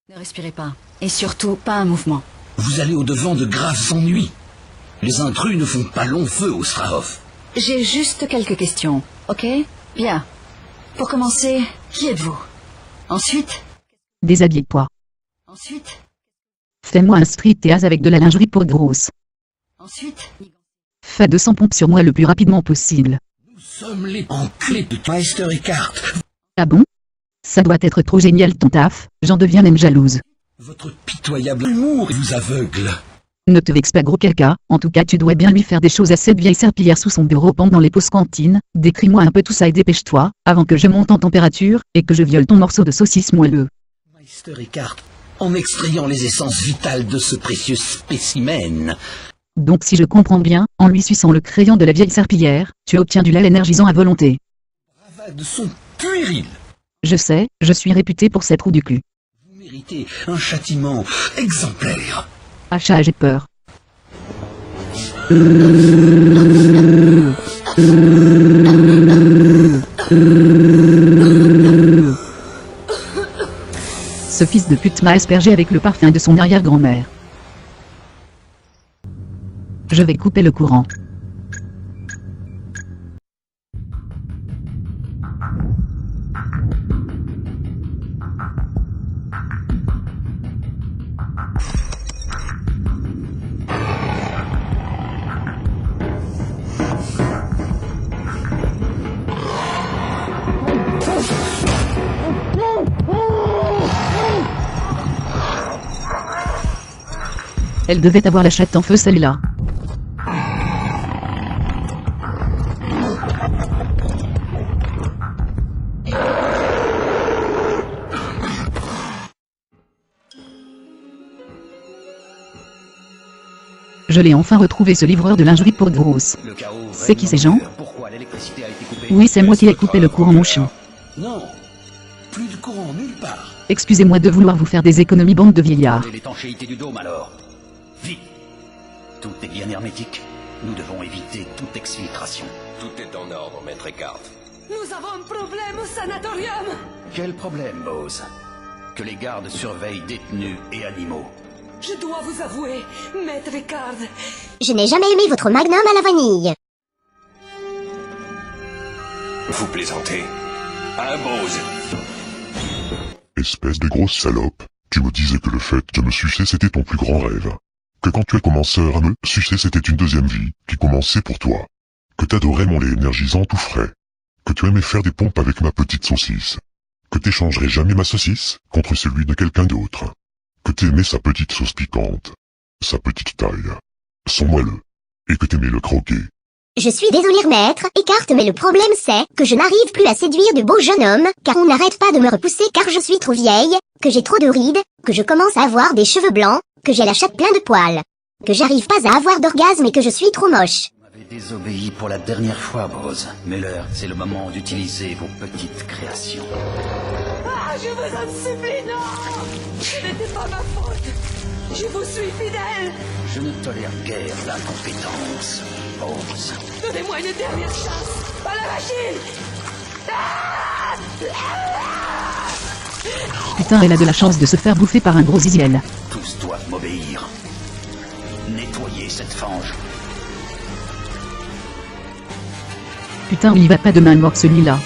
Ne respirez pas. Et surtout, pas un mouvement. Vous allez au-devant de graves ennuis. Les intrus ne font pas long feu au Strahov. J'ai juste quelques questions, ok? Bien. Pour commencer, qui êtes-vous? Ensuite? Déshabille-toi. Ensuite? Fais-moi un striptease avec de la lingerie pour grosse. Ensuite? Fais 200 pompes sur moi le plus rapidement possible. Nous sommes les enclés de Meister Eckhart. Ah bon? Ça doit être trop génial ton taf, j'en deviens même jalouse. Votre pitoyable humour vous aveugle. Ne te vexe pas gros caca, en tout cas tu dois bien lui faire des choses à cette vieille serpillière sous son bureau pendant les pauses cantines. Décris-moi un peu tout ça et dépêche-toi, avant que je monte en température, et que je viole ton morceau de saucisse moelleux. Meister Eckhart, en extrayant les essences vitales de ce précieux spécimen. Donc si je comprends bien, en lui suçant le crayon de la vieille serpillière, tu obtiens du lait énergisant à volonté. Les bravades sont puériles. Je sais, je suis réputé pour cette roue du cul. Vous méritez un châtiment exemplaire. Achat, j'ai peur. Ce fils de pute m'a aspergé avec le parfum de son arrière-grand-mère. Je vais couper le courant. Elle devait avoir la chatte en feu celle-là. Je l'ai enfin retrouvé ce livreur de lingerie pour grosses. C'est qui ces gens? Oui, c'est moi qui ai coupé le courant mon chien. Non, plus de courant nulle part. Excusez-moi de vouloir vous faire des économies bande de vieillards. L'étanchéité du dôme alors. Vite. Tout est bien hermétique. Nous devons éviter toute exfiltration. Tout est en ordre, maître Eckhart. Nous avons un problème au sanatorium. Quel problème, Bose? Que les gardes surveillent détenus et animaux. Je dois vous avouer, maître Eckhart, Je n'ai jamais aimé votre magnum à la vanille. Vous plaisantez. Un Bose. Espèce de grosse salope, tu me disais que le fait de me sucer c'était ton plus grand rêve. Que quand tu as commencé à me sucer c'était une deuxième vie, qui commençait pour toi. Que t'adorais mon lait énergisant tout frais. Que tu aimais faire des pompes avec ma petite saucisse. Que t'échangerais jamais ma saucisse contre celui de quelqu'un d'autre. Que t'aimais sa petite sauce piquante. Sa petite taille. Son moelleux. Et que t'aimais le croquer. Je suis désolée maître Eckhart, mais le problème c'est que je n'arrive plus à séduire de beaux jeunes hommes, car on n'arrête pas de me repousser car je suis trop vieille, que j'ai trop de rides, que je commence à avoir des cheveux blancs, que j'ai la chatte pleine de poils, que j'arrive pas à avoir d'orgasme et que je suis trop moche. Vous m'avez désobéi pour la dernière fois, Bose. Mais l'heure, c'est le moment d'utiliser vos petites créations. ah, je vous en supplie, non. Ce n'était pas ma faute. Je vous suis fidèle. Je ne tolère guère l'incompétence, Bose. Donnez-moi une dernière chance. À la machine. Putain, elle a de la chance de se faire bouffer par un gros ziziel. Tous doivent m'obéir. Nettoyez cette fange. Putain, il y va pas de main morte celui-là.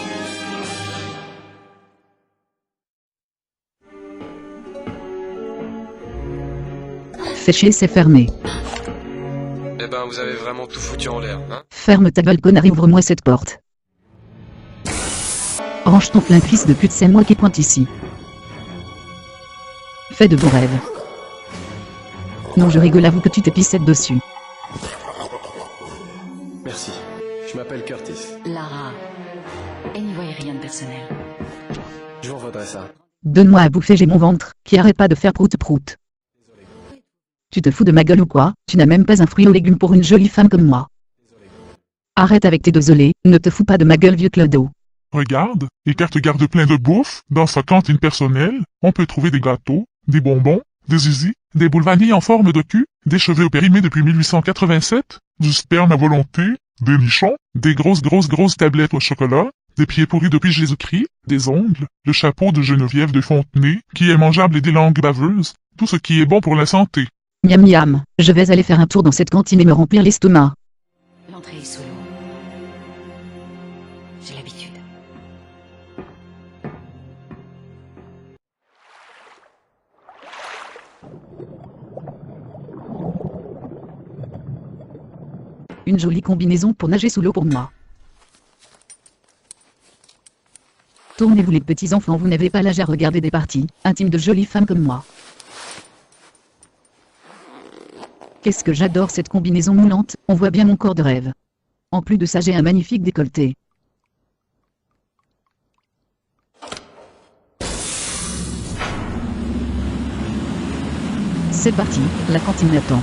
Fais chier, c'est fermé. Eh ben, vous avez vraiment tout foutu en l'air, hein? Ferme ta gueule connard et ouvre-moi cette porte. Range ton flingue fils de pute, c'est moi qui pointe ici. Fais de bons rêves. Non, je rigole, avoue que tu t'épissettes dessus. Merci. Je m'appelle Curtis. Lara. Et n'y voyez rien de personnel. Je vous revaudrai ça. Donne-moi à bouffer, j'ai mon ventre, qui arrête pas de faire prout-prout. Tu te fous de ma gueule ou quoi? Tu n'as même pas un fruit aux légumes pour une jolie femme comme moi. Arrête avec tes désolés, ne te fous pas de ma gueule vieux clodo. Regarde, Eckhart garde plein de bouffe. Dans sa cantine personnelle, on peut trouver des gâteaux, des bonbons, des zizi, des boules vanille en forme de cul, des cheveux périmés depuis 1887, du sperme à volonté, des nichons, des grosses tablettes au chocolat, des pieds pourris depuis Jésus-Christ, des ongles, le chapeau de Geneviève de Fontenay, qui est mangeable et des langues baveuses, tout ce qui est bon pour la santé. Miam miam, je vais aller faire un tour dans cette cantine et me remplir l'estomac. L'entrée est sous l'eau. J'ai l'habitude. Une jolie combinaison pour nager sous l'eau pour moi. Tournez-vous les petits enfants, vous n'avez pas l'âge à regarder des parties intimes de jolies femmes comme moi. Qu'est-ce que j'adore cette combinaison moulante, on voit bien mon corps de rêve. En plus de ça, j'ai un magnifique décolleté. C'est parti, la cantine m'attend.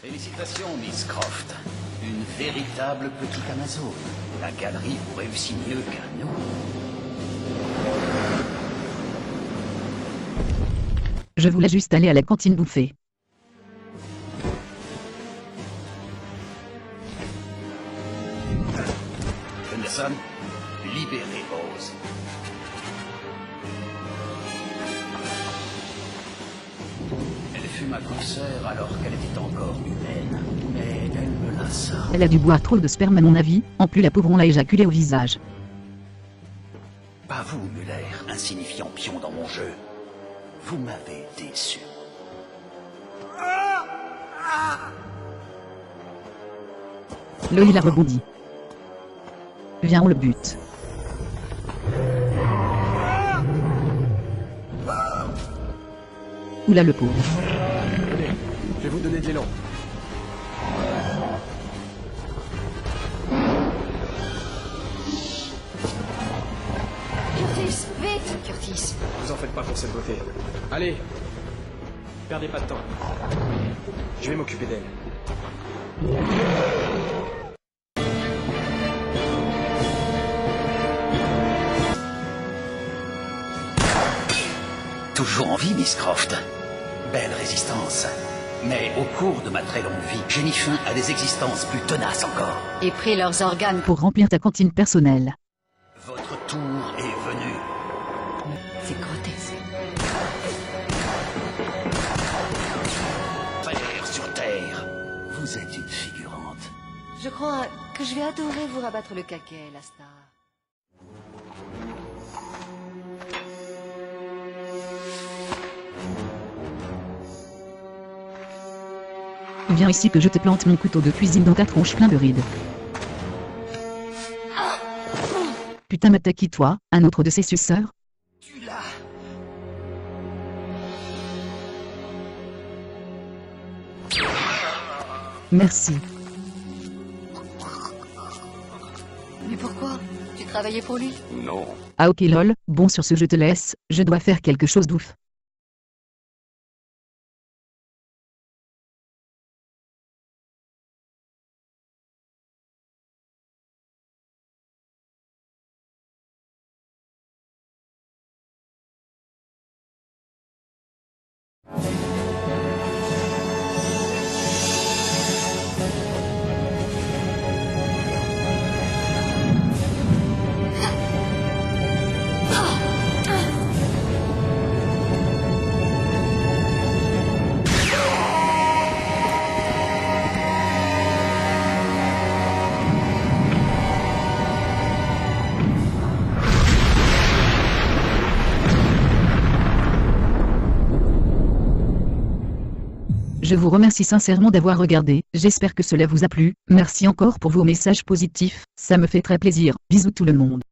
Félicitations, Miss Croft. Une véritable petite Amazone. La galerie vous réussit mieux qu'à nous. Je voulais juste aller à la cantine bouffer. Henderson, libérez Rose. Elle fut ma consoeur alors qu'elle était encore humaine, mais elle me lassa. Elle a dû boire trop de sperme à mon avis, en plus la pauvre on l'a éjaculé au visage. Pas vous, Muller, insignifiant pion dans mon jeu. Vous m'avez déçu. Loïl a rebondi. Viens, on le bute. Oula le pauvre. Venez, je vais vous donner de l'élan. Curtis, vite! Curtis. Vous en faites pas pour cette beauté. Allez, perdez pas de temps. Je vais m'occuper d'elle. Toujours en vie, Miss Croft. Belle résistance. Mais au cours de ma très longue vie, j'ai mis fin à des existences plus tenaces encore. Et pris leurs organes Pour remplir ta cantine personnelle. Votre tour est venu. C'est grotesque. Terre sur terre. Vous êtes une figurante. Je crois que je vais adorer vous rabattre le caquet, la star. Viens ici que je te plante mon couteau de cuisine dans ta tronche plein de rides. Putain, m'attaque toi, un autre de ses suceurs? Tu l'as. Merci. Mais pourquoi? Tu travaillais pour lui? Non. Ah ok lol, bon sur ce je te laisse, je dois faire quelque chose d'ouf. Je vous remercie sincèrement d'avoir regardé, j'espère que cela vous a plu, merci encore pour vos messages positifs, ça me fait très plaisir, bisous tout le monde.